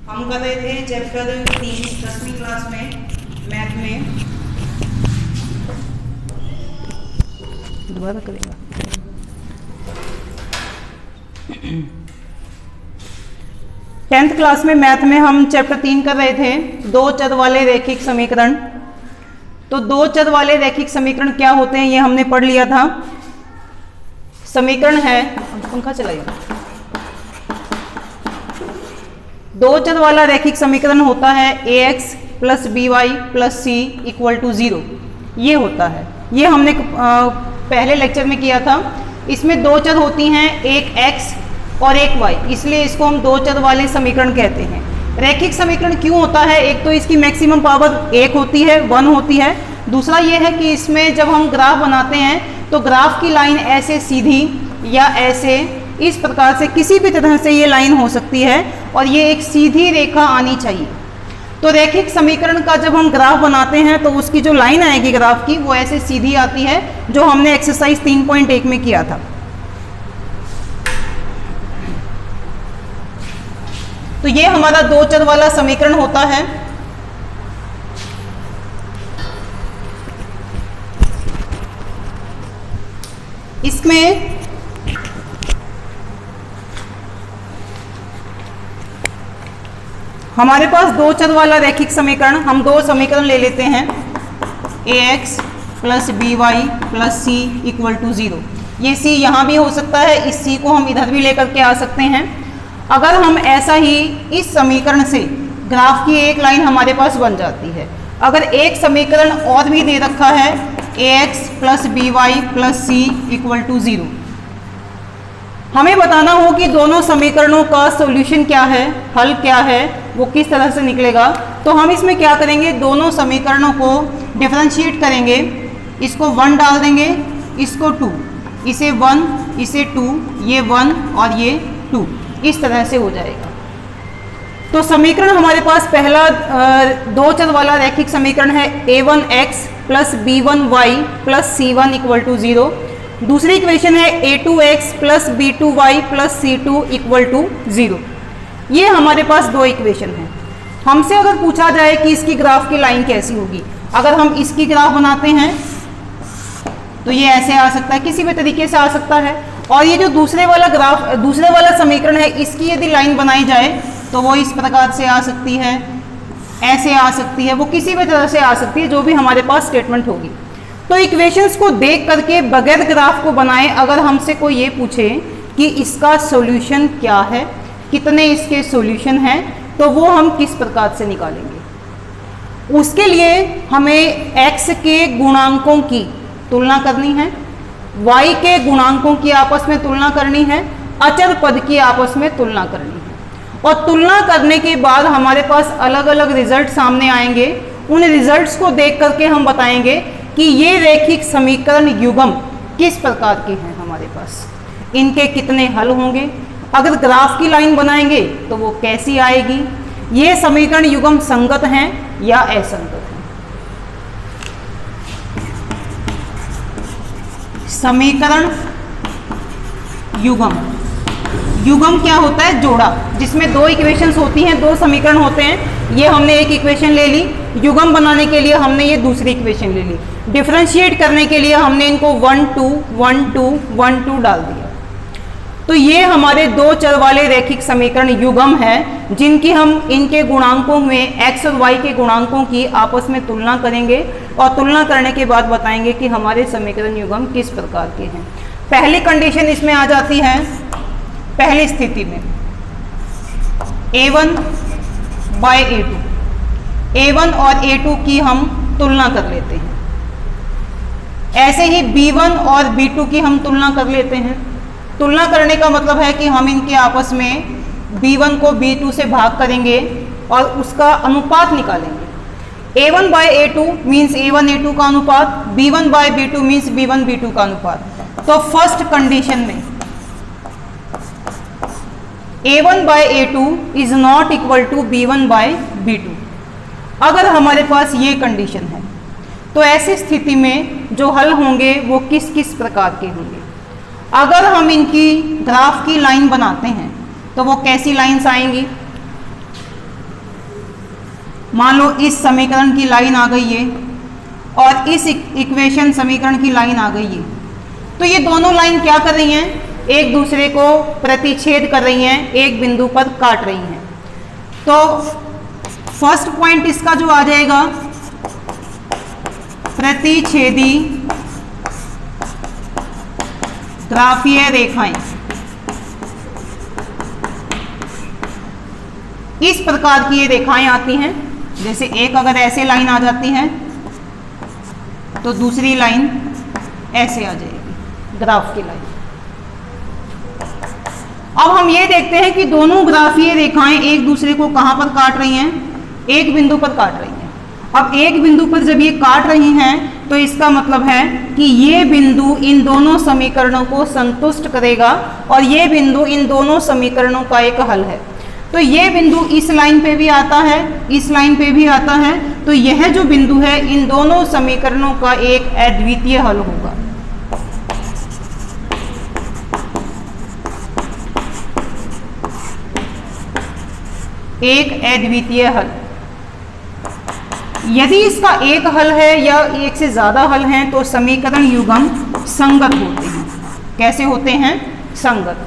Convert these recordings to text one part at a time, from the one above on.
हम कर रहे थे चैप्टर 3 10वीं क्लास में मैथ में। दोबारा करेगा। 10th क्लास में मैथ में हम चैप्टर 3 कर रहे थे दो चर वाले रैखिक समीकरण। तो दो चर वाले रैखिक समीकरण क्या होते हैं ये हमने पढ़ लिया था। समीकरण है, पंखा चलाइए। दो चर वाला रैखिक समीकरण होता है ax plus b y plus c equal to 0। ये होता है, ये हमने पहले लेक्चर में किया था। इसमें दो चर होती हैं, एक x और एक y, इसलिए इसको हम दो चर वाले समीकरण कहते हैं। रैखिक समीकरण क्यों होता है? एक तो इसकी मैक्सिमम पावर 1 होती है, 1 होती है। दूसरा ये है कि इसमें जब हम ग्राफ बनाते हैं तो ग्राफ की लाइन ऐसे सीधी या ऐसे इस प्रकार से किसी भी तरह से ये लाइन हो सकती है और ये एक सीधी रेखा आनी चाहिए। तो रैखिक समीकरण का जब हम ग्राफ बनाते हैं तो उसकी जो लाइन आएगी ग्राफ की वो ऐसे सीधी आती है, जो हमने एक्सरसाइज 3.1 में किया था। तो ये हमारा दो चर वाला समीकरण होता है। इसमें हमारे पास दो चर वाला रैखिक समीकरण, हम दो समीकरण ले लेते हैं ax plus b y plus c equal to 0। ये c यहाँ भी हो सकता है, इस c को हम इधर भी लेकर के आ सकते हैं। अगर हम ऐसा ही इस समीकरण से ग्राफ की एक लाइन हमारे पास बन जाती है। अगर एक समीकरण और भी दे रखा है ax plus b y plus c equal to 0, हमें बताना हो कि दोनों समीकरणों का सॉल्यूशन क्या है, हल क्या है, वो किस तरह से निकलेगा। तो हम इसमें क्या करेंगे, दोनों समीकरणों को डिफरेंशिएट करेंगे। इसको 1 डाल देंगे, इसको 2, इसे 1 इसे 2, ये 1 और ये 2, इस तरह से हो जाएगा। तो समीकरण हमारे पास पहला दो चर वाला रैखिक समीकरण है a1x plus b1y plus c1 equal to 0। दूसरी इक्वेशन है a2x plus b2y plus c2 equal to 0। ये हमारे पास दो इक्वेशन हैं। हमसे अगर पूछा जाए कि इसकी ग्राफ की लाइन कैसी होगी, अगर हम इसकी ग्राफ बनाते हैं तो ये ऐसे आ सकता है, किसी भी तरीके से आ सकता है। और ये जो दूसरे वाला समीकरण है, इसकी यदि लाइन बनाई जाए तो वो इस प्रकार से आ सकती है, ऐसे आ सकती है, वो किसी भी तरह से आ सकती है, जो भी हमारे पास स्टेटमेंट होगी। तो इक्वेशंस को देख करके बगैर ग्राफ को बनाए अगर हमसे कोई ये पूछे कि इसका सॉल्यूशन क्या है, कितने इसके सॉल्यूशन हैं, तो वो हम किस प्रकार से निकालेंगे। उसके लिए हमें x के गुणांकों की तुलना करनी है, y के गुणांकों की आपस में तुलना करनी है, अचर पद की आपस में तुलना करनी है। और तुलना करने के बाद हमारे पास अलग अलग रिजल्ट सामने आएंगे। उन रिजल्ट्स को देख करके हम बताएंगे कि ये रैखिक समीकरण युग्म किस प्रकार के हैं हमारे पास, इनके कितने हल होंगे, अगर ग्राफ की लाइन बनाएंगे तो वो कैसी आएगी, ये समीकरण युग्म संगत हैं या असंगत हैं। समीकरण युग्म, युग्म क्या होता है? जोड़ा, जिसमें दो इक्वेशंस होती हैं, दो समीकरण होते हैं। ये हमने एक इक्वेशन ले ली, युग्म बनाने के लिए हमने ये दूसरी इक्वेशन ले ली, डिफरेंशिएट करने के लिए हमने इनको 1 2 1 2 1 2 डाल दिया। तो ये हमारे दो चर वाले रैखिक समीकरण युग्म हैं, जिनकी हम इनके गुणांकों में x और y के गुणांकों की आपस में तुलना करेंगे और तुलना करने के बाद बताएंगे कि हमारे समीकरण युग्म किस प्रकार के हैं। पहली कंडीशन इसमें आ जाती है, पहली स्थिति में a1 बाय a2, a1 और a2 की हम तुलना कर लेते हैं। ऐसे ही b1 और b2 की हम तुलना कर लेते हैं। तुलना करने का मतलब है कि हम इनके आपस में b1 को b2 से भाग करेंगे और उसका अनुपात निकालेंगे। a1 by a2 means a1 a2 का अनुपात, b1 by b2 means b1 b2 का अनुपात। तो फर्स्ट कंडीशन में a1 by a2 is not equal to b1 by b2। अगर हमारे पास ये कंडीशन है तो ऐसी स्थिति में जो हल होंगे वो किस किस प्रकार के होंगे। अगर हम इनकी ग्राफ की लाइन बनाते हैं तो वो कैसी लाइंस आएंगी, मान लो इस समीकरण की लाइन आ गई है और इस इक्वेशन समीकरण की लाइन आ गई है, तो ये दोनों लाइन क्या कर रही हैं, एक दूसरे को प्रतिच्छेद कर रही हैं, एक बिंदु पर काट रही हैं। तो फर्स्ट पॉइंट इसका जो आ जाएगा प्रतिच्छेदी ग्राफीय रेखाएं, इस प्रकार की ये रेखाएं आती हैं। जैसे एक अगर ऐसे लाइन आ जाती है तो दूसरी लाइन ऐसे आ जाएगी, ग्राफ की लाइन। अब हम ये देखते हैं कि दोनों ग्राफीय रेखाएं एक दूसरे को कहां पर काट रही हैं, एक बिंदु पर काट रही हैं। अब एक बिंदु पर जब ये काट रही हैं तो इसका मतलब है कि ये बिंदु इन दोनों समीकरणों को संतुष्ट करेगा और ये बिंदु इन दोनों समीकरणों का एक हल है। तो ये बिंदु इस लाइन पे भी आता है, इस लाइन पे भी आता है, तो यह जो बिंदु है इन दोनों समीकरणों का एक अद्वितीय हल होगा। एक अद्वितीय हल। यदि इसका एक हल है या एक से ज्यादा हल हैं तो समीकरण युग्म संगत होते हैं। कैसे होते हैं? संगत।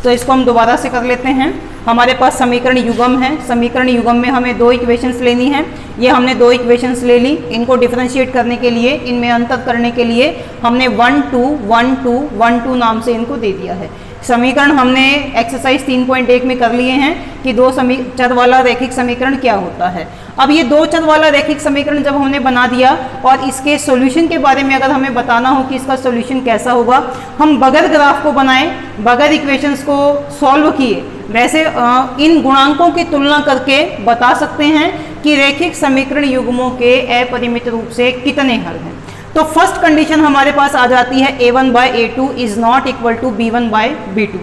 तो इसको हम दोबारा से कर लेते हैं। हमारे पास समीकरण युग्म है, समीकरण युग्म में हमें दो इक्वेशंस लेनी है। ये हमने दो इक्वेशंस ले ली। इनको डिफरेंशिएट करने के लिए, इनमें अंतर करने के लिए हमने 1 2 1 2 1 2 नाम से इनको दे दिया है। समीकरण हमने एक्सरसाइज 3.1 में कर लिए हैं कि दो चर वाला रैखिक समीकरण क्या होता है। अब ये दो चर वाला रैखिक समीकरण जब हमने बना दिया और इसके सॉल्यूशन के बारे में अगर हमें बताना हो कि इसका सॉल्यूशन कैसा होगा, हम बगैर ग्राफ को बनाए, बगैर इक्वेशंस को सॉल्व किए, वैसे इन गुणांकों की तुलना करके बता सकते हैं कि रैखिक समीकरण युग्मों के अपरिमित रूप से कितने हल हैं। तो फर्स्ट कंडीशन हमारे पास आ जाती है a1/a2 is not equal to b1/b2।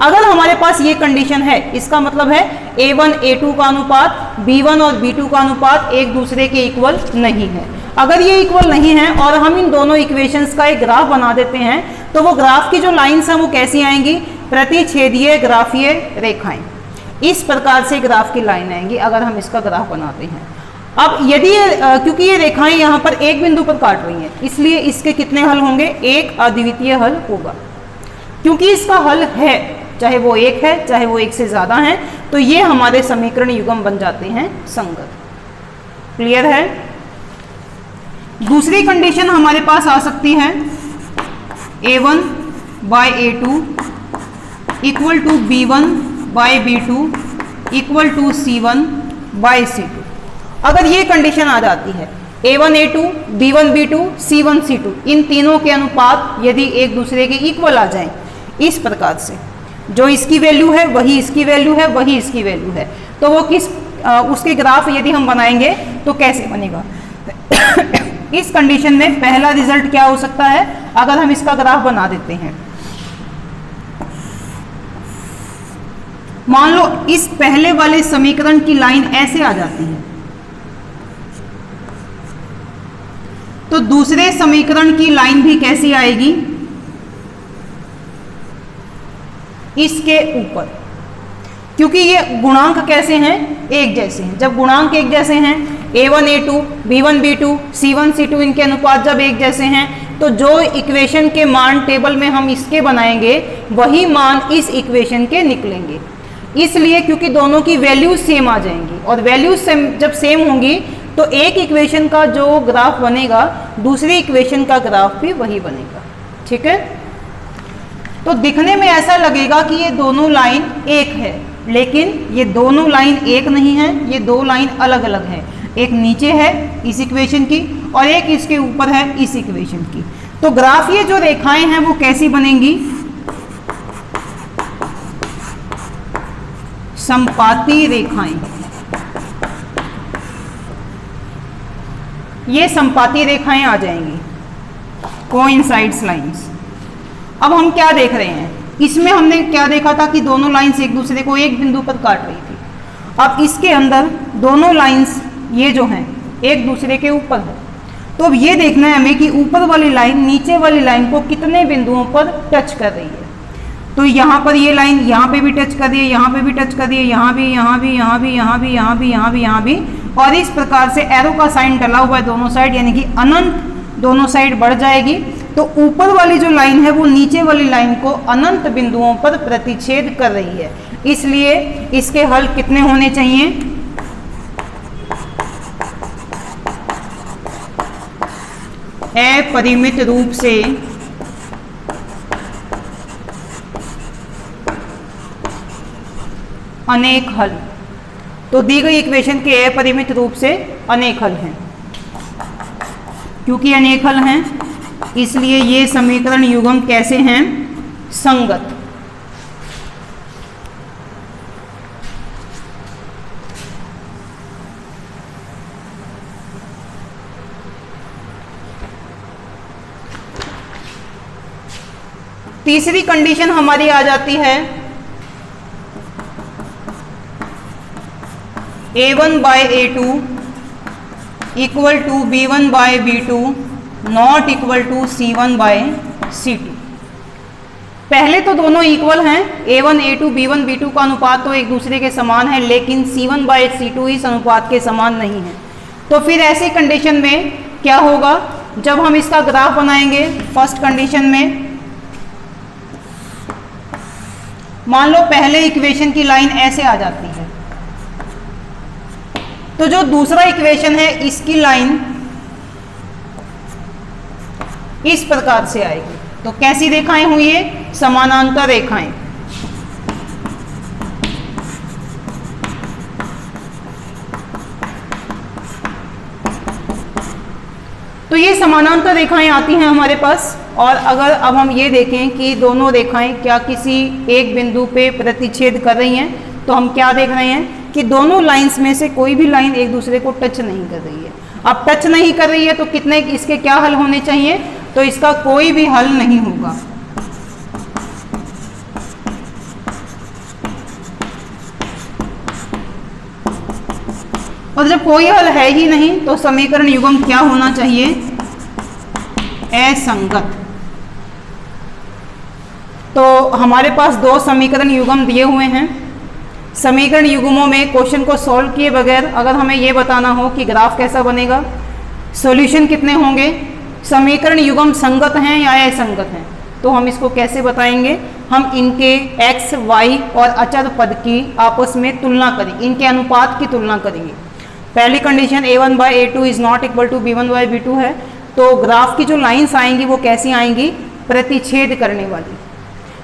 अगर हमारे पास ये कंडीशन है, इसका मतलब है a1 a2 का अनुपात b1 और b2 का अनुपात एक दूसरे के इक्वल नहीं है। अगर ये इक्वल नहीं है और हम इन दोनों इक्वेशंस का एक ग्राफ बना देते हैं तो वो ग्राफ की जो लाइंस हैं वो कैसी आएंगी? प्रतिच्छेदीय ग्राफीय रेखाएं। इस प्रकार से ग्राफ की लाइन आएंगी अगर हम इसका ग्राफ बनाते हैं। अब यदि क्योंकि ये रेखाएं यहाँ पर एक बिंदु पर काट रही हैं, इसलिए इसके कितने हल होंगे? एक अद्वितीय हल होगा। क्योंकि इसका हल है, चाहे वो एक है चाहे वो एक से ज्यादा है, तो ये हमारे समीकरण युग्म बन जाते हैं संगत। क्लियर है? दूसरी कंडीशन हमारे पास आ सकती है a1/a2 equal to b1/b2 equal to c1/c2। अगर ये कंडीशन आ जाती है a1 a2 b1 b2 c1 c2, इन तीनों के अनुपात यदि एक दूसरे के इक्वल आ जाएं इस प्रकार से, जो इसकी वैल्यू है वही इसकी वैल्यू है, वही इसकी वैल्यू है, तो वो उसके ग्राफ यदि हम बनाएंगे तो कैसे बनेगा? इस कंडीशन में पहला रिजल्ट क्या हो सकता है अगर हम इसका ग्राफ बना देते हैं? मान लो इस पहले वाले समीकरण की लाइन ऐसे आ जाती है, तो दूसरे समीकरण की लाइन भी कैसी आएगी? इसके ऊपर। क्योंकि ये गुणांक कैसे हैं? एक जैसे हैं। जब गुणांक एक जैसे हैं, a1 a2 b1 b2 c1 c2 इनके अनुपात जब एक जैसे हैं, तो जो इक्वेशन के मान टेबल में हम इसके बनाएंगे वही मान इस इक्वेशन के निकलेंगे। इसलिए क्योंकि दोनों की वैल्यूज सेम आ जाएंगी, और वैल्यूज जब सेम होंगी तो एक इक्वेशन का जो ग्राफ बनेगा दूसरी इक्वेशन का ग्राफ भी वही बनेगा। ठीक है? तो दिखने में ऐसा लगेगा कि ये दोनों लाइन एक है, लेकिन ये दोनों लाइन एक नहीं है, ये दो लाइन अलग अलग है। एक नीचे है इस इक्वेशन की और एक इसके ऊपर है इस इक्वेशन की। तो ग्राफ ये जो रेखाएं हैं वो कैसी बनेंगी? संपाती रेखाएं। ये संपाती रेखाएं आ जाएंगी, कोइंसाइड्स लाइंस। अब हम क्या देख रहे हैं? इसमें हमने क्या देखा था कि दोनों लाइंस एक दूसरे को एक बिंदु पर काट रही थी। अब इसके अंदर दोनों लाइंस ये जो हैं एक दूसरे के ऊपर है। तो अब ये देखना है हमें कि ऊपर वाली लाइन नीचे वाली लाइन को कितने बिंदुओं पर टच कर रही है। तो यहाँ पर ये लाइन यहाँ पे भी टच कर रही है, यहाँ पे भी टच कर रही है, यहाँ भी, यहाँ भी, यहाँ भी, यहाँ भी, यहाँ भी, यहाँ भी, यहाँ भी, और इस प्रकार से एरो का साइन डला हुआ है दोनों साइड, यानी कि अनंत दोनों साइड बढ़ जाएगी। तो ऊपर वाली जो लाइन है वो नीचे वाली लाइन को अनंत बिंदुओं पर प्रतिच्छेद कर रही है, इसलिए इसके हल कितने होने चाहिए? अपरिमित रूप से अनेक हल। तो दी गई इक्वेशन के अपरिमित रूप से अनेक हल हैं। क्योंकि अनेक हल हैं इसलिए ये समीकरण युग्म कैसे हैं? संगत। तीसरी कंडीशन हमारी आ जाती है A1 by A2 equal to B1 by B2 not equal to C1 by C2। पहले तो दोनों इक्वल हैं, A1 A2 B1 B2 का अनुपात तो एक दूसरे के समान है, लेकिन C1 बाय C2 इस अनुपात के समान नहीं है। तो फिर ऐसी कंडीशन में क्या होगा? जब हम इसका ग्राफ बनाएंगे, फर्स्ट कंडीशन में मान लो पहले इक्वेशन की लाइन ऐसे आ जाती है, तो जो दूसरा इक्वेशन है इसकी लाइन इस प्रकार से आएगी। तो कैसी रेखाएं हुई है? समानांतर रेखाएं। तो ये समानांतर रेखाएं आती हैं हमारे पास। और अगर अब हम ये देखें कि दोनों रेखाएं क्या किसी एक बिंदु पे प्रतिच्छेद कर रही हैं, तो हम क्या देख रहे हैं कि दोनों लाइंस में से कोई भी लाइन एक दूसरे को टच नहीं कर रही है। अब टच नहीं कर रही है तो कितने इसके क्या हल होने चाहिए? तो इसका कोई भी हल नहीं होगा। और जब कोई हल है ही नहीं तो समीकरण युग्म क्या होना चाहिए? असंगत। तो हमारे पास दो समीकरण युग्म दिए हुए हैं। समीकरण युग्मों में क्वेश्चन को सॉल्व किए बगैर अगर हमें यह बताना हो कि ग्राफ कैसा बनेगा, सॉल्यूशन कितने होंगे, समीकरण युग्म संगत हैं या असंगत हैं, तो हम इसको कैसे बताएंगे? हम इनके x, y और अचर पद की आपस में तुलना करेंगे, इनके अनुपात की तुलना करेंगे। पहली condition A1 by A2 is not equal to B1 by B2 है, तो ग्राफ की जो लाइंस आएंगी वो कैसी आएंगी? प्रतिच्छेद करने वाली।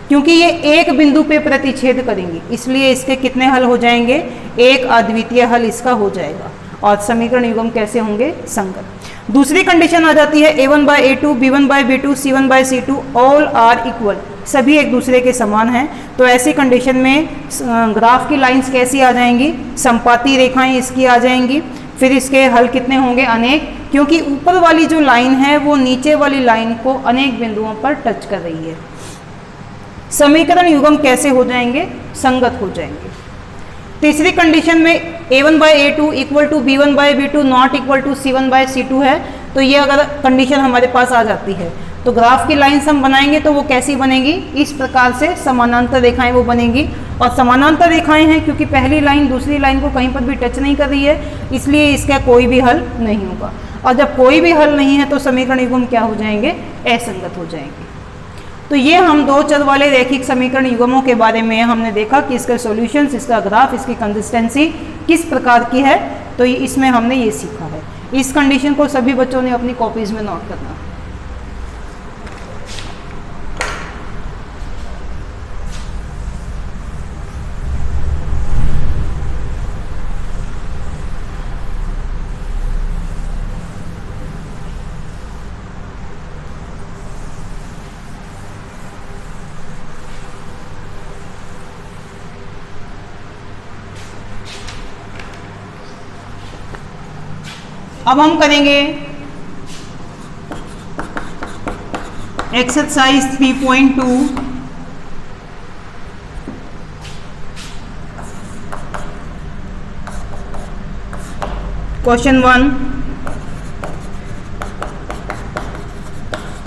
क्योंकि ये एक बिंदु पे प्रतिच्छेद करेंगी इसलिए इसके कितने हल हो जाएंगे? एक अद्वितीय हल इसका हो जाएगा। और समीकरण युग्म कैसे होंगे? संगत। दूसरी कंडीशन आ जाती है A1 by A2 B1 by B2 C1 by C2 are equal इक्वल, सभी एक दूसरे के समान हैं। तो ऐसी कंडीशन में ग्राफ की लाइंस कैसी आ जाएंगी? संपाती रेखाएं इसकी आ जाएंगी। फिर इसके हल कितने होंगे? अनेक, क्योंकि ऊपर वाली जो लाइन है वो नीचे वाली लाइन को अनेक बिंदुओं पर टच कर रही है। समीकरण युग्म कैसे हो जाएंगे? संगत हो जाएंगे। तीसरी कंडीशन में A1 by A2 equal to B1 by B2 not equal to C1 by C2 है, तो ये अगर कंडीशन हमारे पास आ जाती है तो ग्राफ की लाइंस हम बनाएंगे तो वो कैसी बनेगी? इस प्रकार से समानांतर रेखाएं वो बनेंगी। और समानांतर रेखाएं हैं क्योंकि पहली लाइन दूसरी लाइन को कहीं पर भी टच नहीं कर रही है, इसलिए इसका कोई भी हल नहीं होगा। और जब कोई भी हल नहीं है तो समीकरण युग्म क्या हो जाएंगे? असंगत हो जाएंगे। तो ये हम दो चर वाले रैखिक समीकरण युग्मों के बारे में हमने देखा कि इसका सॉल्यूशंस, इसका ग्राफ, इसकी कंसिस्टेंसी किस प्रकार की है। तो इसमें हमने ये सीखा है। इस कंडीशन को सभी बच्चों ने अपनी कॉपीज में नोट करना। अब हम करेंगे एक्सरसाइज 3.2 क्वेश्चन 1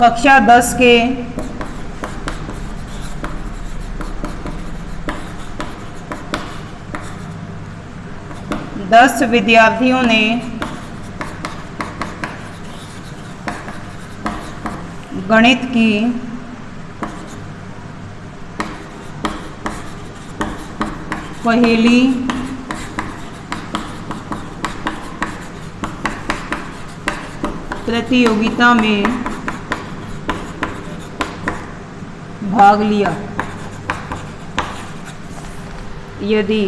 कक्षा 10 के 10 विद्यार्थियों ने गणित की पहेली प्रतियोगिता में भाग लिया। यदि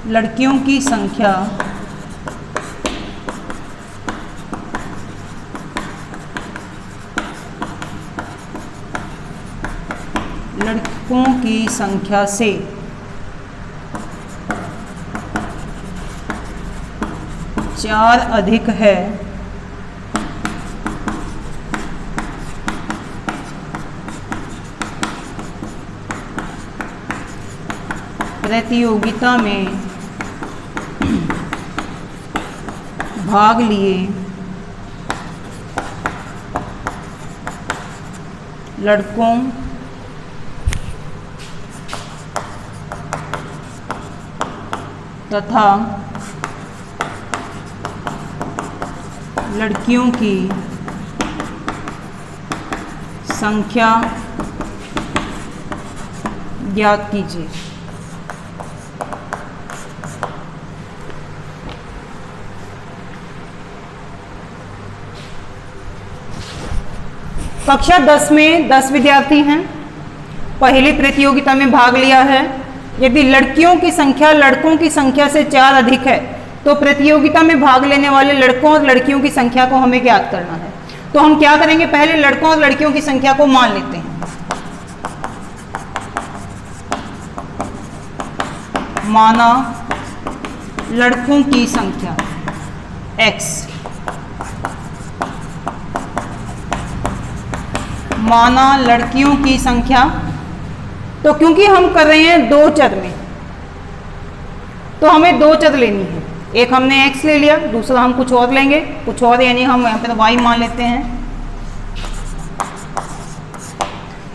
लड़कियों की संख्या लड़कों की संख्या से चार अधिक है प्रतियोगिता में भाग लिए लड़कों तथा लड़कियों की संख्या ज्ञात कीजिए। कक्षा 10 में 10 विद्यार्थी हैं, पहली प्रतियोगिता में भाग लिया है। यदि लड़कियों की संख्या लड़कों की संख्या से 4 अधिक है तो प्रतियोगिता में भाग लेने वाले लड़कों और लड़कियों की संख्या को हमें ज्ञात करना है। तो हम क्या करेंगे, पहले लड़कों और लड़कियों की संख्या को मान लेते हैं। माना लड़कों की संख्या x, माना लड़कियों की संख्या। तो क्योंकि हम कर रहे हैं दो चर में, तो हमें दो चर लेनी है। एक हमने x ले लिया, दूसरा हम कुछ और लेंगे, कुछ और यानी हम यहाँ पर y मान लेते हैं।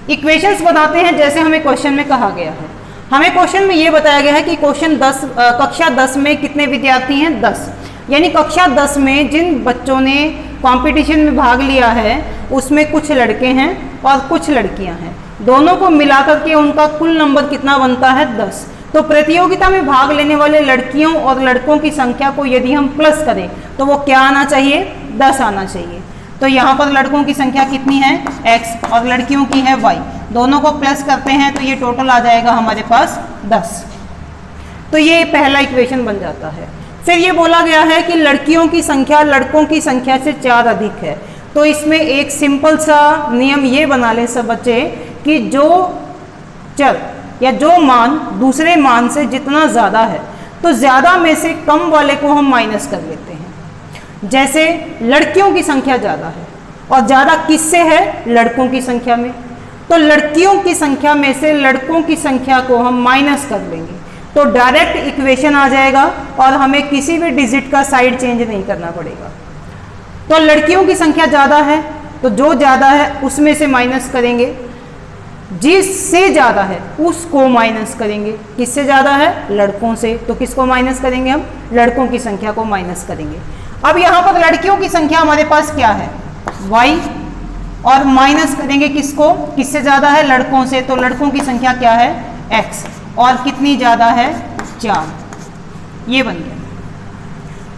इक्वेशंस बताते हैं जैसे हमें क्वेश्चन में कहा गया है। हमें क्वेश्चन में ये बताया गया है कि कक्षा 10 में कितने विद्यार्थी हैं, 10। यानी कक्षा 10 में जिन बच्चों ने कंपटीशन में भाग लिया है उसमें कुछ लड़के हैं और कुछ लड़कियां हैं, दोनों को मिलाकर के उनका कुल नंबर कितना बनता है, 10। तो प्रतियोगिता में भाग लेने वाले लड़कियों और लड़कों की संख्या को यदि हम प्लस करें तो वो क्या आना चाहिए, 10 आना चाहिए। तो यहाँ पर लड़कों की संख्या कितनी है, x, और लड़कियों की है y। दोनों को प्लस करते हैं तो ये टोटल आ जाएगा हमारे पास 10। तो ये पहला इक्वेशन बन जाता है। फिर ये बोला गया है कि लड़कियों की संख्या लड़कों की संख्या से 4 अधिक है। तो इसमें एक सिंपल सा नियम ये बना लें सब बच्चे कि जो चर या जो मान दूसरे मान से जितना ज़्यादा है तो ज़्यादा में से कम वाले को हम माइनस कर लेते हैं। जैसे लड़कियों की संख्या ज़्यादा है और ज़्यादा किससे है, लड़कों की संख्या में, तो लड़कियों की संख्या में से लड़कों की संख्या को हम माइनस कर लेंगे तो डायरेक्ट इक्वेशन आ जाएगा और हमें किसी भी डिजिट का साइड चेंज नहीं करना पड़ेगा। तो लड़कियों की संख्या ज़्यादा है तो जो ज़्यादा है उसमें से माइनस करेंगे, जिससे ज़्यादा है उसको माइनस करेंगे। किससे ज़्यादा है, लड़कों से, तो किसको माइनस करेंगे हम, लड़कों की संख्या को माइनस करेंगे। अब यहाँ पर लड़कियों की संख्या हमारे पास क्या है, y, और माइनस करेंगे किसको, किससे ज़्यादा है, लड़कों से, तो लड़कों की संख्या क्या है, x, और कितनी ज़्यादा है, 4। ये बन गया।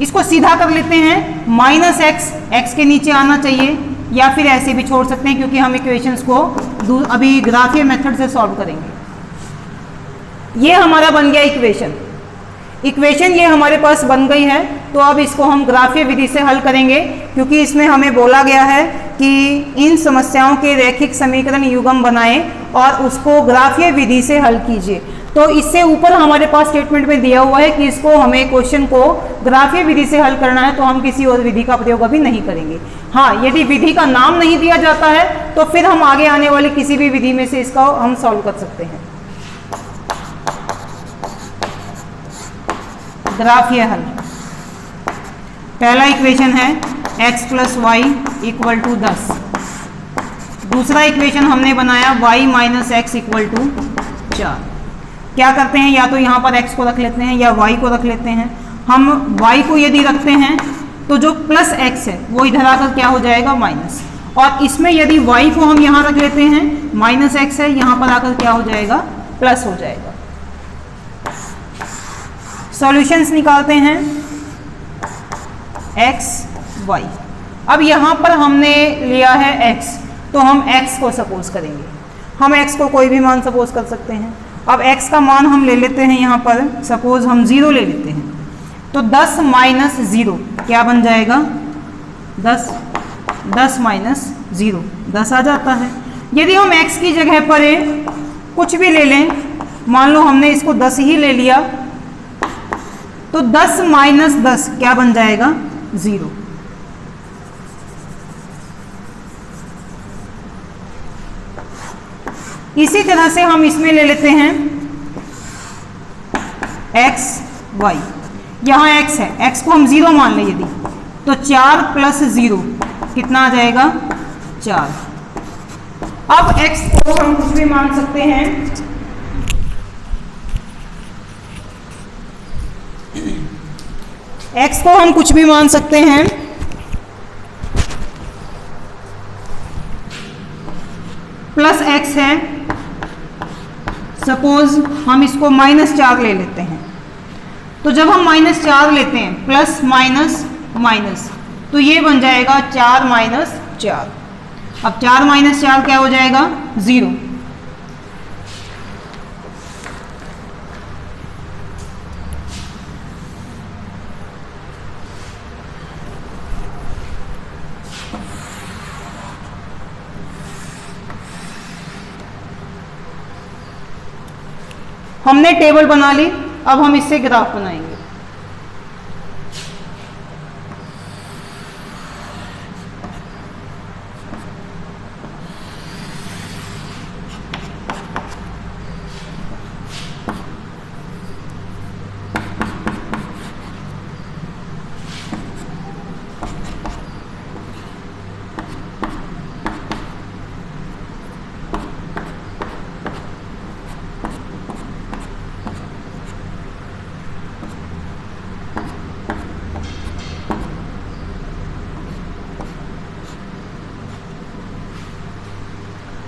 इसको सीधा कर लेते हैं, माइनस x के नीचे आना चाहिए, या फिर ऐसे भी छोड़ सकते हैं क्योंकि हम इक्वेशंस को अभी ग्राफीय मेथड से सॉल्व करेंगे। ये हमारा बन गया इक्वेशन ये हमारे पास बन गई है। तो अब इसको हम ग्राफीय विधि से हल करेंगे क्योंकि इसमें हमें बोला गया है कि इन समस्याओं के रैखिक समीकरण युग्म बनाएं और उसको ग्राफीय विधि से हल कीजिए। तो इससे ऊपर हमारे पास स्टेटमेंट में दिया हुआ है कि इसको हमें क्वेश्चन को ग्राफीय विधि से हल करना है, तो हम किसी और विधि का प्रयोग अभी नहीं करेंगे। हाँ, यदि विधि का नाम नहीं दिया जाता है तो फिर हम आगे आने वाली किसी भी विधि में से इसका हम सॉल्व कर सकते हैं। ग्राफीय हल, पहला इक्वेशन है x + y = 10। दूसरा इक्वेशन हमने बनाया y minus x equal to 4। क्या करते हैं, या तो यहाँ पर x को रख लेते हैं या y को रख लेते हैं। हम y को यदि रखते हैं तो जो प्लस x है वो इधर आकर क्या हो जाएगा, माइनस। और इसमें यदि y को हम यहाँ रख लेते हैं, माइनस x है, यहाँ पर आकर क्या हो जाएगा, प्लस हो जाएगा। सॉल्यूशंस निकालते हैं x y। अब यहाँ पर हमने लिया है x, तो हम x को सपोज करेंगे। हम x को कोई भी मान सपोज कर सकते हैं। अब x का मान हम ले लेते हैं, यहाँ पर सपोज हम 0 ले लेते हैं, तो 10 माइनस 0 क्या बन जाएगा, 10 माइनस 0 10 आ जाता है। यदि हम x की जगह पर कुछ भी ले लें, मान लो हमने इसको 10 ही ले लिया, तो 10 माइनस 10 क्या बन जाएगा, 0। इसी तरह से हम इसमें ले लेते हैं x y। यहाँ x है, x को हम 0 मान लें यदि, तो 4 प्लस 0 कितना आ जाएगा, 4। अब x को हम कुछ भी मान सकते हैं, x को हम कुछ भी मान सकते हैं, प्लस x है, सपोज हम इसको -4 ले लेते हैं। तो जब हम -4 लेते हैं, प्लस माइनस माइनस, तो ये बन जाएगा 4 माइनस 4। अब 4 माइनस 4 क्या हो जाएगा, 0। हमने टेबल बना ली, अब हम इससे ग्राफ बनाएंगे।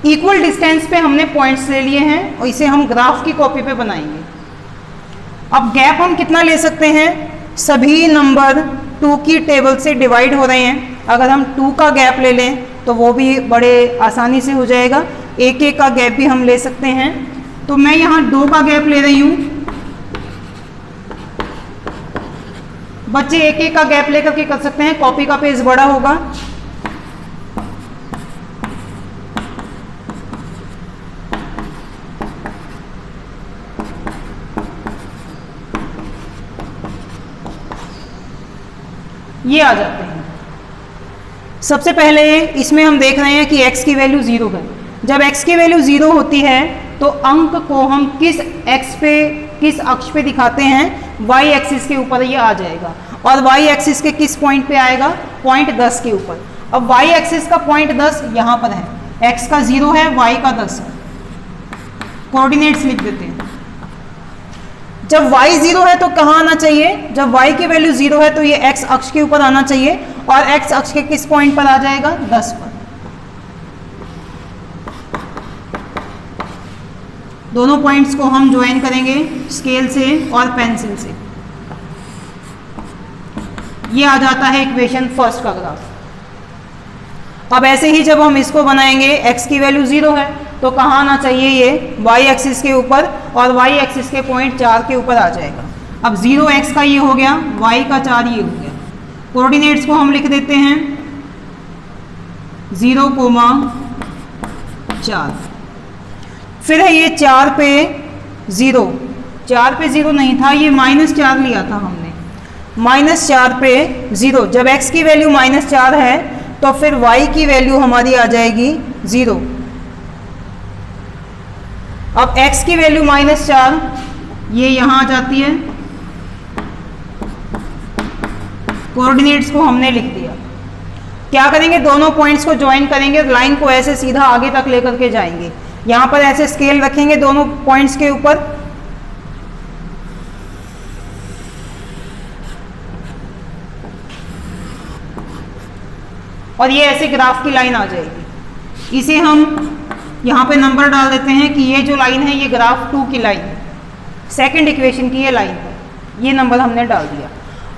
इक्वल डिस्टेंस पे हमने पॉइंट्स ले लिए हैं और इसे हम ग्राफ की कॉपी पे बनाएंगे। अब गैप हम कितना ले सकते हैं, सभी नंबर 2 की टेबल से डिवाइड हो रहे हैं। अगर हम 2 का गैप ले लें तो वो भी बड़े आसानी से हो जाएगा। 1 का गैप भी हम ले सकते हैं। तो मैं यहाँ 2 का गैप ले रही हूँ। बच्चे 1 का गैप लेकर के कर सकते हैं, कॉपी का पेज बड़ा होगा। ये आ जाते हैं। सबसे पहले इसमें हम देख रहे हैं कि x की वैल्यू 0 है। जब x की वैल्यू 0 होती है तो अंक को हम किस अक्ष पे दिखाते हैं, y एक्सिस के ऊपर ये आ जाएगा। और y एक्सिस के किस पॉइंट पे आएगा, पॉइंट 10 के ऊपर। अब y एक्सिस का पॉइंट 10 यहाँ पर है, x का 0 है, y का 10 है। कोऑर्डिनेट्स लिख देते हैं। जब y 0 है तो कहाँ आना चाहिए, जब y की वैल्यू 0 है तो ये x अक्ष के ऊपर आना चाहिए। और x अक्ष के किस पॉइंट पर आ जाएगा, 10 पर। दोनों पॉइंट्स को हम ज्वाइन करेंगे स्केल से और पेंसिल से। ये आ जाता है इक्वेशन फर्स्ट का ग्राफ। अब ऐसे ही जब हम इसको बनाएंगे, x की वैल्यू 0 है तो कहाँ आना चाहिए, ये y एक्सिस के ऊपर, और y एक्सिस के पॉइंट 4 के ऊपर आ जाएगा। अब 0x का ये हो गया, y का 4 ये हो गया। कोऑर्डिनेट्स को हम लिख देते हैं 0,4। फिर है ये 4 पे 0, 4 पे 0 नहीं था, ये -4 लिया था हमने। -4 पे 0, जब x की वैल्यू -4 है तो फिर y की वैल्यू हमारी आ जाएगी 0। अब x की वैल्यू -4 ये यहाँ आ जाती है। कोऑर्डिनेट्स को हमने लिख दिया। क्या करेंगे, दोनों पॉइंट्स को ज्वाइन करेंगे, लाइन को ऐसे सीधा आगे तक लेकर के जाएंगे। यहां पर ऐसे स्केल रखेंगे दोनों पॉइंट्स के ऊपर, और ये ऐसे ग्राफ की लाइन आ जाएगी। इसे हम यहाँ पे नंबर डाल देते हैं कि ये जो लाइन है ये ग्राफ 2 की लाइन है, सेकंड इक्वेशन की ये लाइन है, ये नंबर हमने डाल दिया।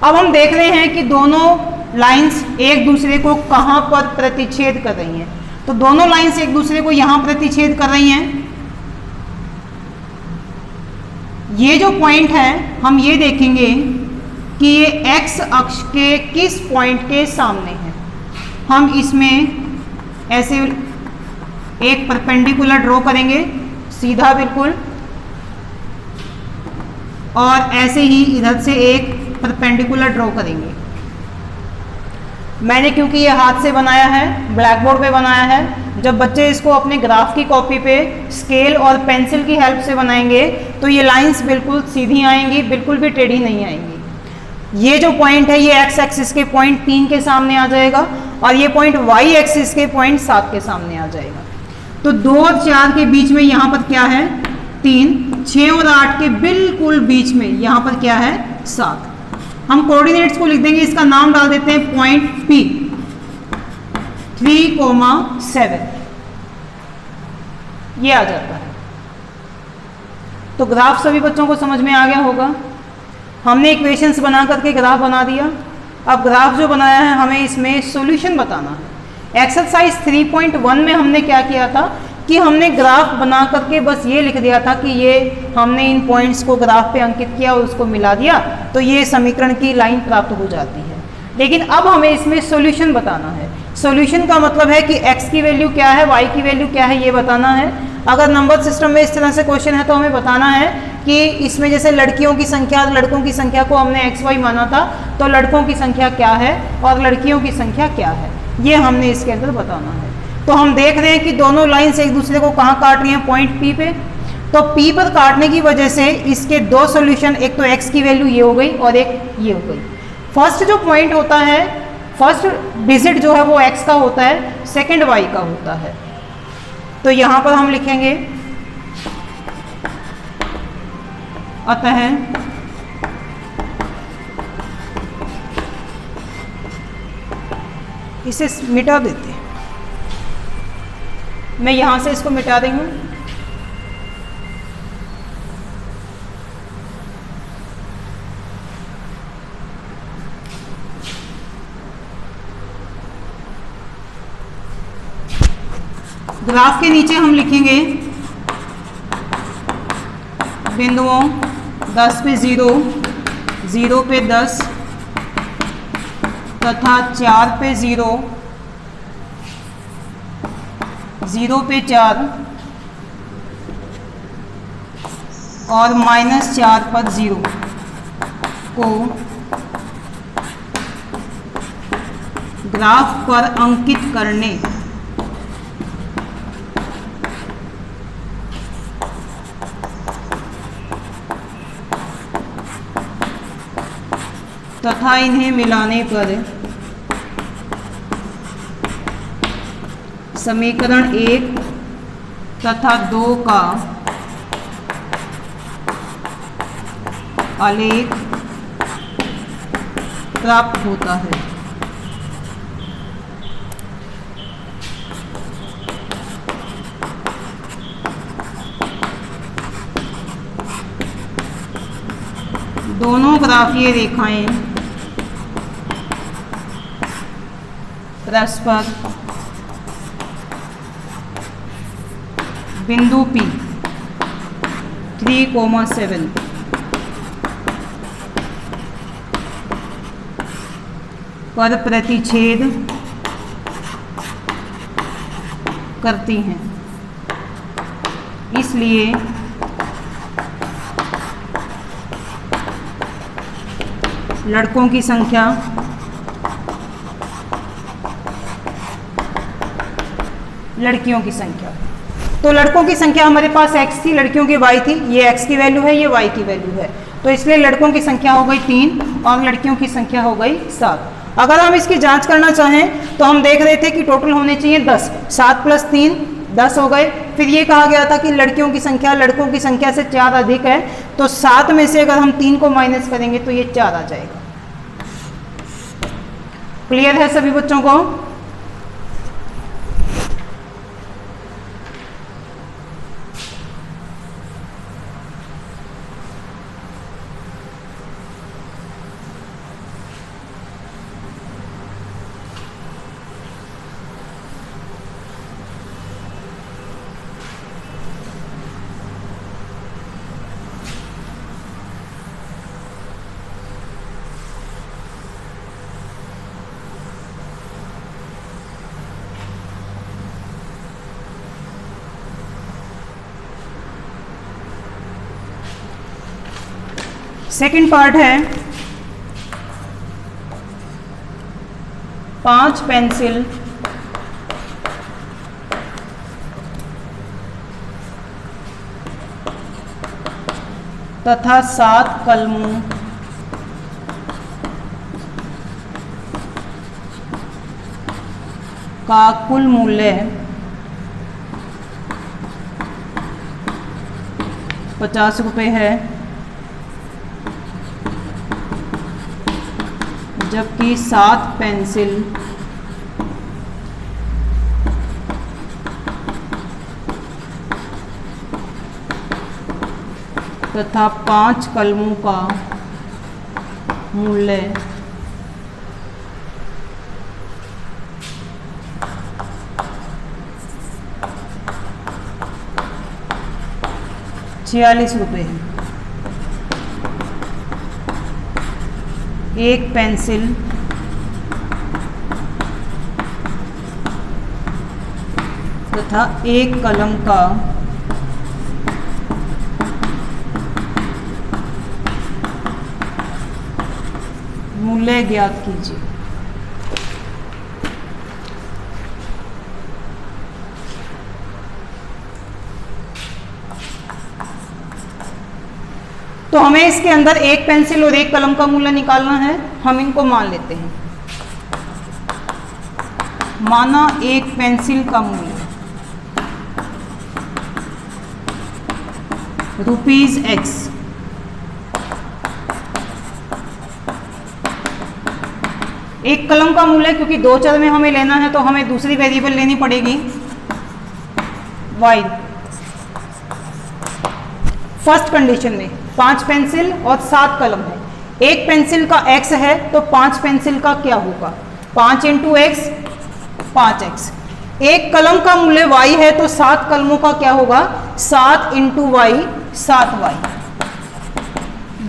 अब हम देख रहे हैं कि दोनों लाइंस एक दूसरे को कहाँ पर प्रतिच्छेद कर रही हैं। तो दोनों लाइंस एक दूसरे को यहाँ प्रतिच्छेद कर रही हैं। ये जो पॉइंट है हम ये देखेंगे कि ये एक्स अक्ष के किस पॉइंट के सामने है। हम इसमें ऐसे एक परपेंडिकुलर ड्रॉ करेंगे, सीधा बिल्कुल, और ऐसे ही इधर से एक परपेंडिकुलर ड्रॉ करेंगे। मैंने क्योंकि ये हाथ से बनाया है, ब्लैक बोर्ड पे बनाया है, जब बच्चे इसको अपने ग्राफ की कॉपी पे स्केल और पेंसिल की हेल्प से बनाएंगे तो ये लाइंस बिल्कुल सीधी आएंगी, बिल्कुल भी टेढ़ी नहीं आएंगी। ये जो पॉइंट है ये एक्स एक्सिस के पॉइंट 3 के सामने आ जाएगा और ये पॉइंट वाई एक्सिस के पॉइंट 7 के सामने आ जाएगा। तो 2 और 4 के बीच में यहाँ पर क्या है 3, 6 और 8 के बिल्कुल बीच में यहाँ पर क्या है 7। हम कोऑर्डिनेट्स को लिख देंगे, इसका नाम डाल देते हैं पॉइंट P 3,7, ये आ जाता है। तो ग्राफ सभी बच्चों को समझ में आ गया होगा। हमने इक्वेशंस बना करके ग्राफ बना दिया। अब ग्राफ जो बनाया है हमें इसमें सॉल्यूशन बताना है। एक्सरसाइज 3.1 में हमने क्या किया था कि हमने ग्राफ बना करके बस ये लिख दिया था कि ये हमने इन पॉइंट्स को ग्राफ पे अंकित किया और उसको मिला दिया तो ये समीकरण की लाइन प्राप्त हो जाती है। लेकिन अब हमें इसमें सॉल्यूशन बताना है। सॉल्यूशन का मतलब है कि x की वैल्यू क्या है, y की वैल्यू क्या है, ये बताना है। अगर नंबर सिस्टम में इस तरह से क्वेश्चन है तो हमें बताना है कि इसमें जैसे लड़कियों की संख्या, लड़कों की संख्या को हमने xy माना था, तो लड़कों की संख्या क्या है और लड़कियों की संख्या क्या है, ये हमने इसके अंदर बताना है। तो हम देख रहे हैं कि दोनों लाइंस एक दूसरे को कहाँ काट रही हैं, पॉइंट P पे। तो P पर काटने की वजह से इसके 2 सॉल्यूशन, एक तो x की वैल्यू ये हो गई और एक ये हो गई। फर्स्ट जो पॉइंट होता है, फर्स्ट डिजिट जो है वो x का होता है, सेकंड y का होता है। तो यहाँ पर हम लिखेंगे अतः इसे मिटा देते हैं। मैं यहाँ से इसको मिटा रही हूँ। ग्राफ के नीचे हम लिखेंगे बिंदुओं 10 पे 0, 0 पे 10 तथा 4 पे 0, 0 पे 4 और -4 पर 0 को ग्राफ पर अंकित करने तथा इन्हें मिलाने पर समीकरण 1 तथा 2 का आलेख प्राप्त होता है। दोनों ग्राफीय रेखाएं परस्पर बिंदु P 3,7 पर प्रतिच्छेद करती हैं। इसलिए लड़कों की संख्या लड़कियों की संख्या, तो लड़कों की संख्या हमारे पास x थी, लड़कियों की y थी। ये x की वैल्यू है, ये y की वैल्यू है। तो इसलिए लड़कों की संख्या हो गई 3 और लड़कियों की संख्या हो गई 7। अगर हम इसकी जांच करना चाहें तो हम देख रहे थे कि टोटल होने चाहिए 10, 7 + 3 10 हो गए। फिर ये कहा गया था कि लड़कियों की संख्या लड़कों की संख्या से 4 अधिक है, तो 7 में से अगर हम 3 को माइनस करेंगे तो ये 4 आ जाएगा। क्लियर है सभी बच्चों को? सेकंड पार्ट है 5 पेंसिल तथा 7 कलमों का कुल मूल्य 50 रुपये है, जबकि 7 पेंसिल तथा 5 कलमों का मूल्य 46 रुपये है। एक पेंसिल तथा एक कलम का मूल्य ज्ञात कीजिए। तो हमें इसके अंदर एक पेंसिल और एक कलम का मूल्य निकालना है। हम इनको मान लेते हैं। माना एक पेंसिल का मूल्य ₹X, एक कलम का मूल्य, क्योंकि 2 चर में हमें लेना है तो हमें दूसरी वेरिएबल लेनी पड़ेगी Y। फर्स्ट कंडीशन में 5 पेंसिल और 7 कलम है। एक पेंसिल का x है तो 5 पेंसिल का क्या होगा? 5 × x 5x। एक कलम का मूल्य y है तो 7 कलमों का क्या होगा? 7 × y 7y।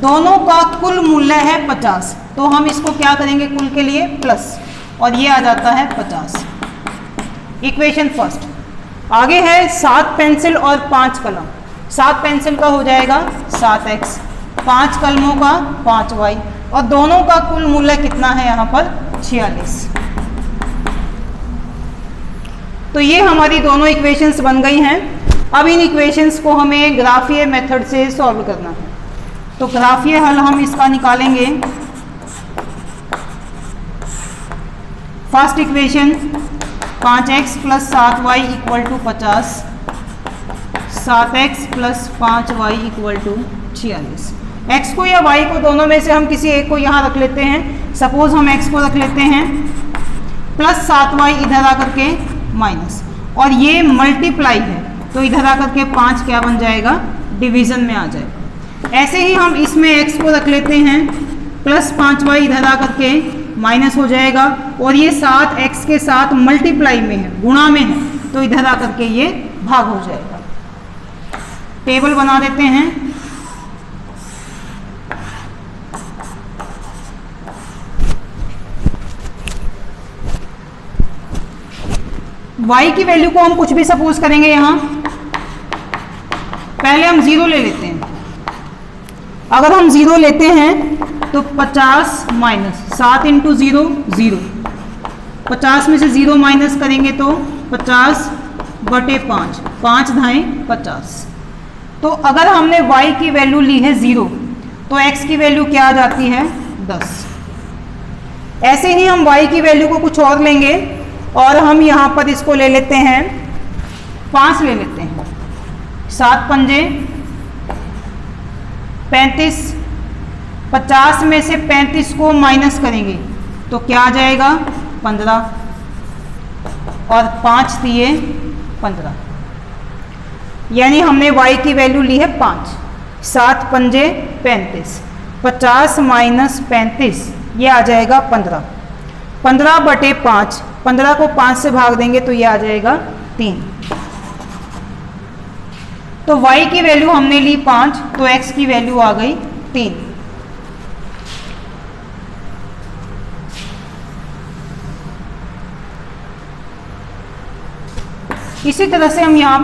दोनों का कुल मूल्य है 50, तो हम इसको क्या करेंगे? कुल के लिए प्लस, और ये आ जाता है 50। Equation first. आगे है 7 पेंसिल और 5 कलम। 7 पेंसिल का हो जाएगा 7x, 5 कलमों का 5y, और दोनों का कुल मूल्य कितना है यहाँ पर? 46। तो ये हमारी दोनों इक्वेशंस बन गई हैं। अब इन इक्वेशंस को हमें ग्राफीय मेथड से सॉल्व करना है। तो ग्राफीय हल हम इसका निकालेंगे। First equation 5x + 7y = 50, 7x + 5y = 46। x को या y को दोनों में से हम किसी एक को यहाँ रख लेते हैं। सपोज हम x को रख लेते हैं, प्लस 7y इधर आकर के माइनस, और ये मल्टीप्लाई है तो इधर आकर के 5 क्या बन जाएगा? डिवीजन में आ जाएगा। ऐसे ही हम इसमें x को रख लेते हैं, प्लस 5y इधर आकर के माइनस हो जाएगा, और ये 7x के साथ मल्टीप्लाई में है, गुणा में है, तो इधर आकर के ये भाग हो जाएगा। टेबल बना देते हैं। y की वैल्यू को हम कुछ भी सपोज करेंगे। यहाँ पहले हम 0 ले लेते हैं। अगर हम 0 लेते हैं तो 50 माइनस 7 × 0 0, 50 में से 0 माइनस करेंगे तो 50/5, 5 धाएँ 50। तो अगर हमने y की वैल्यू ली है 0, तो x की वैल्यू क्या आ जाती है? 10। ऐसे ही हम y की वैल्यू को कुछ और लेंगे और हम यहाँ पर इसको ले लेते हैं 5 ले लेते हैं। 7 पंजे 35, 50 में से 35 को माइनस करेंगे तो क्या आ जाएगा 15 और 5 दिए 15, यानी हमने y की वैल्यू ली है 5। 7 पंजे 35, 50 माइनस 35 ये आ जाएगा 15। 15 बटे 5, 15 को 5 से भाग देंगे तो ये आ जाएगा 3। तो y की वैल्यू हमने ली 5, तो x की वैल्यू आ गई 3। इसी तरह से हम यहाँ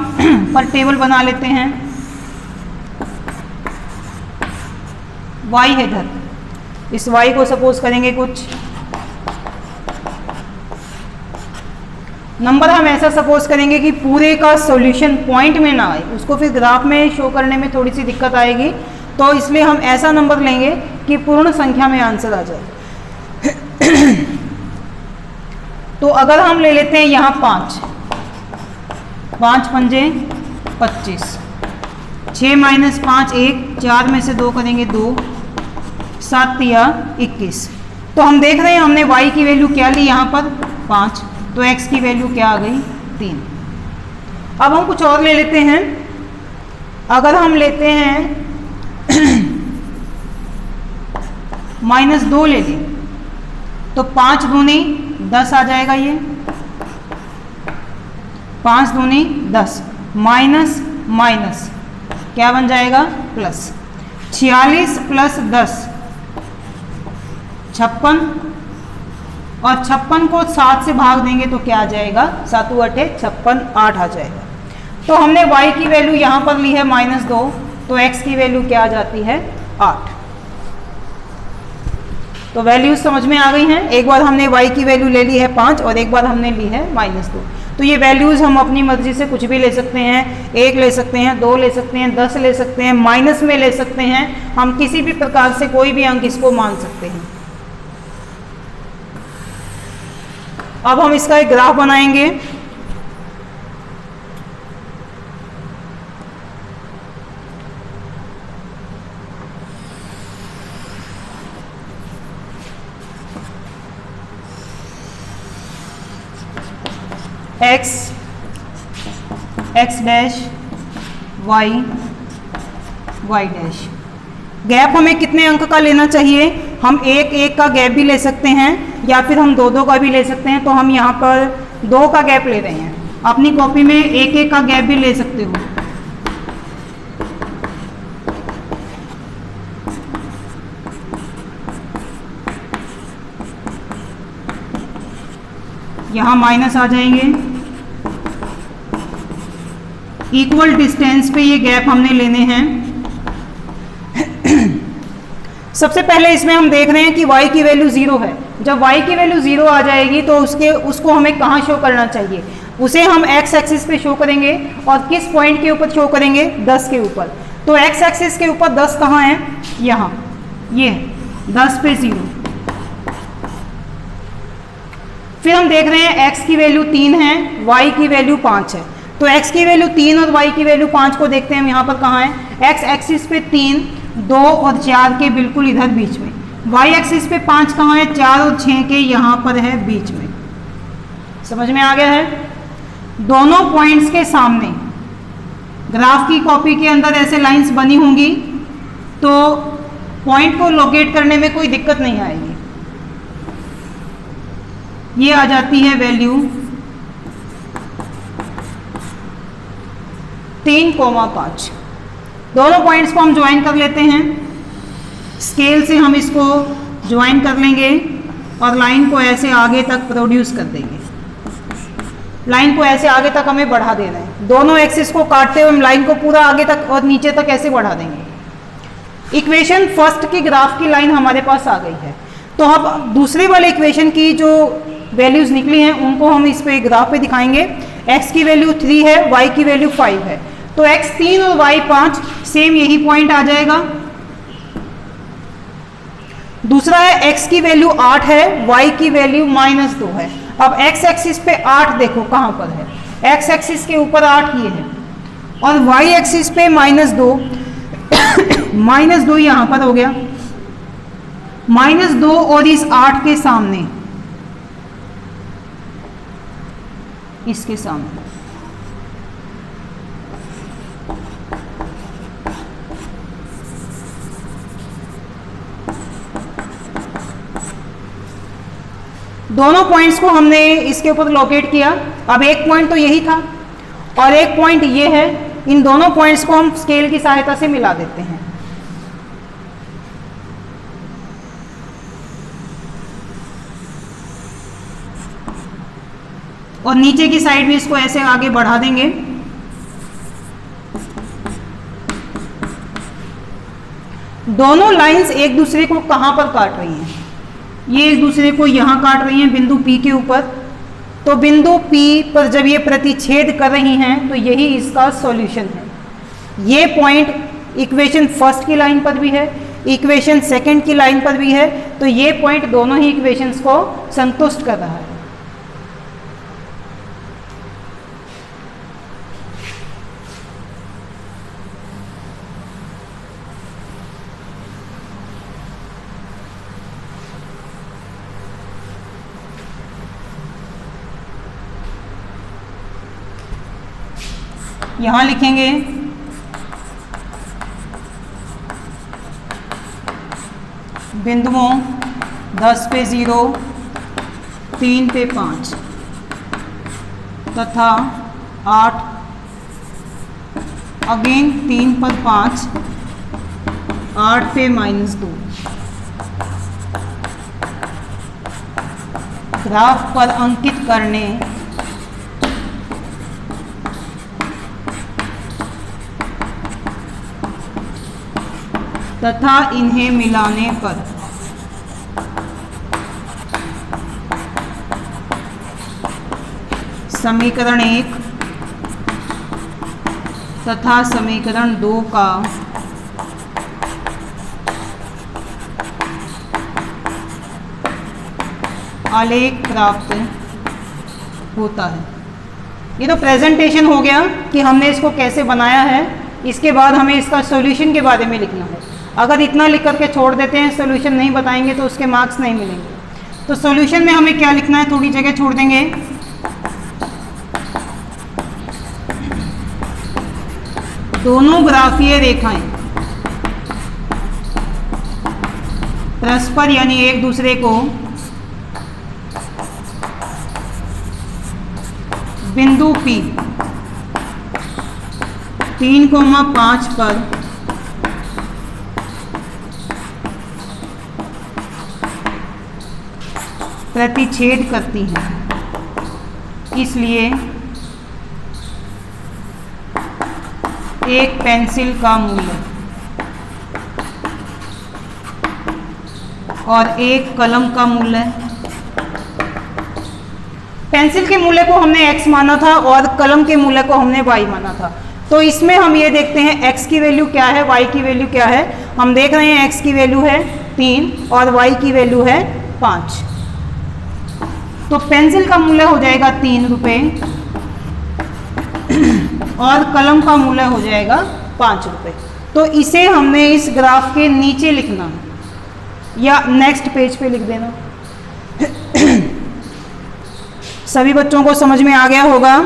पर टेबल बना लेते हैं। y है इधर, इस y को सपोज करेंगे कुछ नंबर, हम ऐसा सपोज करेंगे कि पूरे का सॉल्यूशन पॉइंट में ना आए, उसको फिर ग्राफ में शो करने में थोड़ी सी दिक्कत आएगी, तो इसलिए हम ऐसा नंबर लेंगे कि पूर्ण संख्या में आंसर आ जाए। तो अगर हम ले लेते हैं यहाँ 5 पंजे 25, 6 माइनस 5 1, 4 में से 2 करेंगे 2, 7 या 21। तो हम देख रहे हैं हमने y की वैल्यू क्या ली यहाँ पर 5, तो x की वैल्यू क्या आ गई 3। अब हम कुछ और ले लेते हैं। अगर हम लेते हैं -2 ले लें तो 5 दूनी 10 आ जाएगा, ये 5 दूनी 10, माइनस माइनस क्या बन जाएगा प्लस। 46 प्लस 10 56, और 56 को 7 से भाग देंगे तो क्या आ जाएगा 7 8 56, 8 आ जाएगा। तो हमने y की वैल्यू यहाँ पर ली है -2, तो x की वैल्यू क्या आ जाती है 8। तो वैल्यूज समझ में आ गई हैं। एक बार हमने y की वैल्यू ले ली है 5 और एक बार हमने ली है -2। तो ये वैल्यूज़ हम अपनी मर्जी से कुछ भी ले सकते हैं, 1 ले सकते हैं, 2 ले सकते हैं, 10 ले सकते हैं, माइनस में ले सकते हैं, हम किसी भी प्रकार से कोई भी अंक इसको मान सकते हैं। अब हम इसका एक ग्राफ बनाएंगे। x dash y dash. Gap हमें कितने अंक का लेना चाहिए? हम 1 1 का गैप भी ले सकते हैं या फिर हम 2 2 का भी ले सकते हैं। तो हम यहाँ पर 2 का गैप ले रहे हैं। अपनी कॉपी में 1 1 का गैप भी ले सकते हो। यहाँ माइनस आ जाएंगे। इक्वल डिस्टेंस पे ये गैप हमने लेने हैं। सबसे पहले इसमें हम देख रहे हैं कि y की वैल्यू 0 है। जब y की वैल्यू 0 आ जाएगी तो उसको हमें कहाँ शो करना चाहिए? उसे हम x एक्सिस पे शो करेंगे और किस पॉइंट के ऊपर शो करेंगे? 10 के ऊपर। तो x एक्सिस के ऊपर 10 कहाँ है? यहाँ, ये 10 पे 0। फिर हम देख रहे हैं x की वैल्यू 3 है, y की वैल्यू 5 है। तो x की वैल्यू 3 और y की वैल्यू 5 को देखते हैं हम यहाँ पर कहाँ है। x एक्सिस पे 3, 2 और 4 के बिल्कुल इधर बीच में। y एक्सिस पे 5 कहाँ है? 4 और 6 के यहाँ पर है बीच में। समझ में आ गया है? दोनों पॉइंट्स के सामने ग्राफ की कॉपी के अंदर ऐसे लाइंस बनी होंगी तो पॉइंट को लोकेट करने में कोई दिक्कत नहीं आएगी। ये आ जाती है वैल्यू 3,5। दोनों पॉइंट्स को हम ज्वाइन कर लेते हैं। स्केल से हम इसको ज्वाइन कर लेंगे और लाइन को ऐसे आगे तक प्रोड्यूस कर देंगे। लाइन को ऐसे आगे तक हमें बढ़ा देना है। दोनों एक्सिस को काटते हुए हम लाइन को पूरा आगे तक और नीचे तक ऐसे बढ़ा देंगे। इक्वेशन फर्स्ट की ग्राफ की लाइन हमारे पास आ गई है। तो अब दूसरे वाले इक्वेशन की जो वैल्यूज निकली हैं उनको हम इस पे ग्राफ पे दिखाएंगे। x की वैल्यू 3 है, y की वैल्यू 5 है। तो x 3 और y 5 सेम यही पॉइंट आ जाएगा। दूसरा है x की वैल्यू 8 है, y की वैल्यू -2 है। अब x एक्सिस पे 8 देखो कहाँ पर है, x एक्सिस के ऊपर 8 ये है और y एक्सिस पे -2 -2 यहाँ पर हो गया, -2 और इस 8 के सामने, इसके सामने दोनों पॉइंट्स को हमने इसके ऊपर लोकेट किया। अब एक पॉइंट तो यही था और एक पॉइंट ये है, इन दोनों पॉइंट्स को हम स्केल की सहायता से मिला देते हैं। और नीचे की साइड भी इसको ऐसे आगे बढ़ा देंगे। दोनों लाइंस एक दूसरे को कहां पर काट रही हैं? ये एक दूसरे को यहां काट रही हैं बिंदु P के ऊपर। तो बिंदु P पर जब ये प्रतिच्छेद कर रही हैं तो यही इसका सॉल्यूशन है। ये पॉइंट इक्वेशन फर्स्ट की लाइन पर भी है, इक्वेशन सेकंड की लाइन पर भी है, तो ये पॉइंट दोनों ही इक्वेशंस को संतुष्ट कर रहा है। यहां लिखेंगे बिंदुओं 10 पे 0, 3 पे 5 तथा 8 अगेन 3 पर 5, 8 पे -2। ग्राफ पर अंकित करने तथा इन्हें मिलाने पर समीकरण 1 तथा समीकरण 2 का आलेख प्राप्त होता है। ये तो प्रेजेंटेशन हो गया कि हमने इसको कैसे बनाया है। इसके बाद हमें इसका सॉल्यूशन के बारे में लिखना है। अगर इतना लिख करके छोड़ देते हैं, सॉल्यूशन नहीं बताएंगे तो उसके मार्क्स नहीं मिलेंगे। तो सॉल्यूशन में हमें क्या लिखना है, थोड़ी जगह छोड़ देंगे। दोनों ग्राफीय रेखाएं परस्पर यानी एक दूसरे को बिंदु P 3,5 पर प्रतिच्छेद करती हैं। इसलिए एक पेंसिल का मूल्य और एक कलम का मूल्य, पेंसिल के मूल्य को हमने x माना था और कलम के मूल्य को हमने y माना था। तो इसमें हम ये देखते हैं x की वैल्यू क्या है, y की वैल्यू क्या है। हम देख रहे हैं x की वैल्यू है 3 और y की वैल्यू है 5। तो पेंसिल का मूल्य हो जाएगा 3 रुपये और कलम का मूल्य हो जाएगा 5 रुपये। तो इसे हमने इस ग्राफ के नीचे लिखना है या नेक्स्ट पेज पे लिख देना। सभी बच्चों को समझ में आ गया होगा।